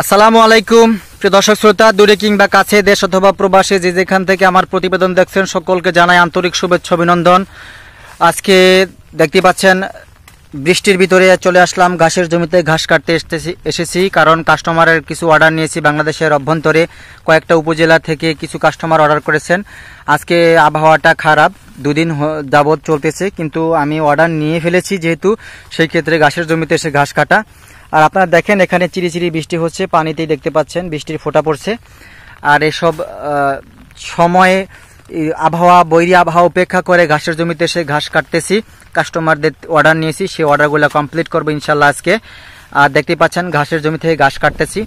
আসসালামু আলাইকুম প্রিয় দর্শক শ্রোতা, দূরে কিংবা কাছে, দেশ অথবা প্রবাসে যে যেখান থেকে আমার প্রতিবেদন দেখছেন সকলকে জানাই আন্তরিক শুভেচ্ছা অভিনন্দন। আজকে দেখতে পাচ্ছেন বৃষ্টির ভিতরে চলে আসলাম ঘাসের জমিতে ঘাস কাটতে এসেছি, কারণ কাস্টমারের কিছু অর্ডার নিয়েছি। বাংলাদেশের অভ্যন্তরে কয়েকটা উপজেলা থেকে কিছু কাস্টমার অর্ডার করেছেন। আজকে আবহাওয়াটা খারাপ, দুদিন যাবৎ চলতেছে, কিন্তু আমি অর্ডার নিয়ে ফেলেছি যেহেতু, সেই ক্ষেত্রে ঘাসের জমিতে এসে ঘাস কাটা। আর আপনারা দেখেন এখানে চিরিচিরি বৃষ্টি হচ্ছে, পানিতেই দেখতে পাচ্ছেন বৃষ্টির ফোঁটা পড়ছে। আর এসব সময়ে বৈরী আবহাওয়া উপেক্ষা করে ঘাসের জমিতে এসে ঘাস কাটতেছি। কাস্টমারদের অর্ডার নিয়েছি, সেই অর্ডারগুলো কমপ্লিট করবো ইনশাল্লাহ আজকে। আর দেখতে পাচ্ছেন ঘাসের জমি থেকে ঘাস কাটতেছি।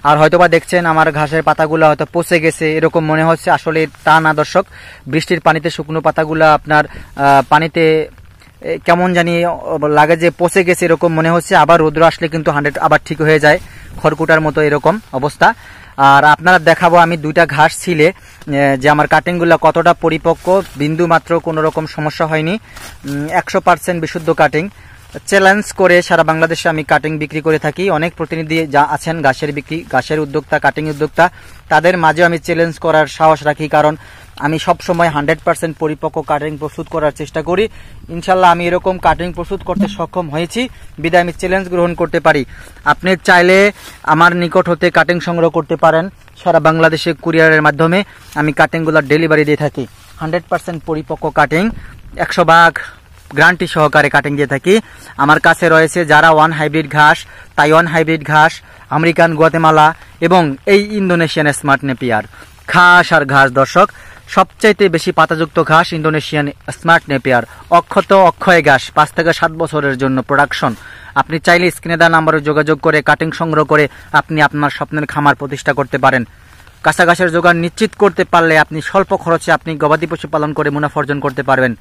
আর হয়তোবা দেখছেন আমার ঘাসের পাতাগুলো হয়তো পচে গেছে, এরকম মনে হচ্ছে, আসলে তা না দর্শক। বৃষ্টির পানিতে শুকনো পাতাগুলো আপনার পানিতে কেমন জানি লাগে যে পচে গেছে, এরকম মনে হচ্ছে। আবার রৌদ্র আসলে কিন্তু 100 আবার ঠিক হয়ে যায়, খড়কুটার মতো এরকম অবস্থা। আর আপনারা দেখাবো আমি দুইটা ঘাস ছিলে যে আমার কাটিংগুলো কতটা পরিপক্ক, বিন্দু মাত্র কোনো রকম সমস্যা হয়নি, 100% বিশুদ্ধ কাটিং। চ্যালেঞ্জ করে সারা বাংলাদেশে আমি কাটিং বিক্রি করে থাকি। অনেক প্রতিনিধি যা আছেন ঘাসের উদ্যোক্তা, কাটিং উদ্যোক্তা, তাদের মাঝে আমি চ্যালেঞ্জ করার সাহস রাখি, কারণ আমি সব সময় 100% পরিপক্ক কাটিং প্রস্তুত করার চেষ্টা করি। ইনশাল্লাহ আমি এরকম কাটিং প্রস্তুত করতে সক্ষম হয়েছি, বিদায় আমি চ্যালেঞ্জ গ্রহণ করতে পারি। আপনি চাইলে আমার নিকট হতে কাটিং সংগ্রহ করতে পারেন। সারা বাংলাদেশে কুরিয়ারের মাধ্যমে আমি কাটিংগুলোর ডেলিভারি দিয়ে থাকি। 100% পরিপক্ক কাটিং, 100% গ্যারান্টি সহকারে কাটিং দিয়ে থাকি। আমার কাছে রয়েছে যারা ওয়ান হাইব্রিড ঘাস, তাইওয়ান হাইব্রিড ঘাস, আমেরিকান গুয়াতেমালা এবং এই ইন্দোনেশিয়ান স্মার্ট নেপিয়ার ঘাস। আর ঘাস দর্শক, সবচাইতে বেশি পাতাযুক্ত ঘাস ইন্দোনেশিয়ান স্মার্ট নেপিয়ার, অক্ষয় ঘাস, 5 থেকে 7 বছরের জন্য প্রোডাকশন। আপনি চাইলে স্ক্রিনে দেওয়া নাম্বারে যোগাযোগ করে কাটিং সংগ্রহ করে আপনি আপনার স্বপ্নের খামার প্রতিষ্ঠা করতে পারেন। কাঁচা ঘাসের জোগান নিশ্চিত করতে পারলে আপনি স্বল্প খরচে আপনি গবাদি পশু পালন করে মুনাফা অর্জন করতে পারবেন।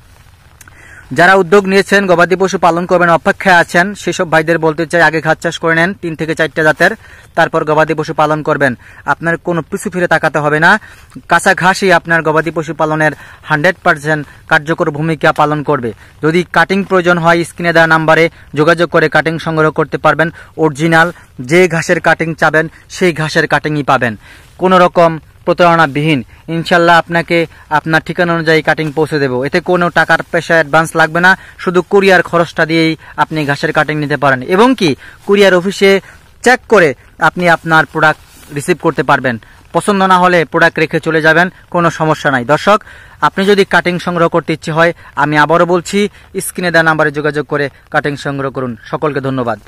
যারা উদ্যোগ নিয়েছেন গবাদি পশু পালন করবেন, অপেক্ষায় আছেন, সেসব ভাইদের বলতে চাই আগে ঘাস চাষ করে নেন 3 থেকে 4টা জাতের, তারপর গবাদি পশু পালন করবেন। আপনার কোনো পিছু ফিরে তাকাতে হবে না। কাঁচা ঘাসই আপনার গবাদি পশু পালনের 100% কার্যকর ভূমিকা পালন করবে। যদি কাটিং প্রয়োজন হয় স্ক্রিনে দেওয়া নাম্বারে যোগাযোগ করে কাটিং সংগ্রহ করতে পারবেন। অরিজিনাল যে ঘাসের কাটিং চাবেন সেই ঘাসের কাটিংই পাবেন, কোনো রকম প্রতারণাবিহীন। ইনশাল্লাহ আপনাকে আপনার ঠিকানা অনুযায়ী কাটিং পৌঁছে দেব। এতে কোনো টাকার পয়সা অ্যাডভান্স লাগবে না, শুধু কুরিয়ার খরচটা দিয়েই আপনি ঘাসের কাটিং নিতে পারেন, এবং কি কুরিয়ার অফিসে চেক করে আপনি আপনার প্রোডাক্ট রিসিভ করতে পারবেন। পছন্দ না হলে প্রোডাক্ট রেখে চলে যাবেন, কোনো সমস্যা নাই। দর্শক, আপনি যদি কাটিং সংগ্রহ করতে ইচ্ছে হয়, আমি আবারও বলছি স্ক্রিনে দেওয়া নাম্বারে যোগাযোগ করে কাটিং সংগ্রহ করুন। সকলকে ধন্যবাদ।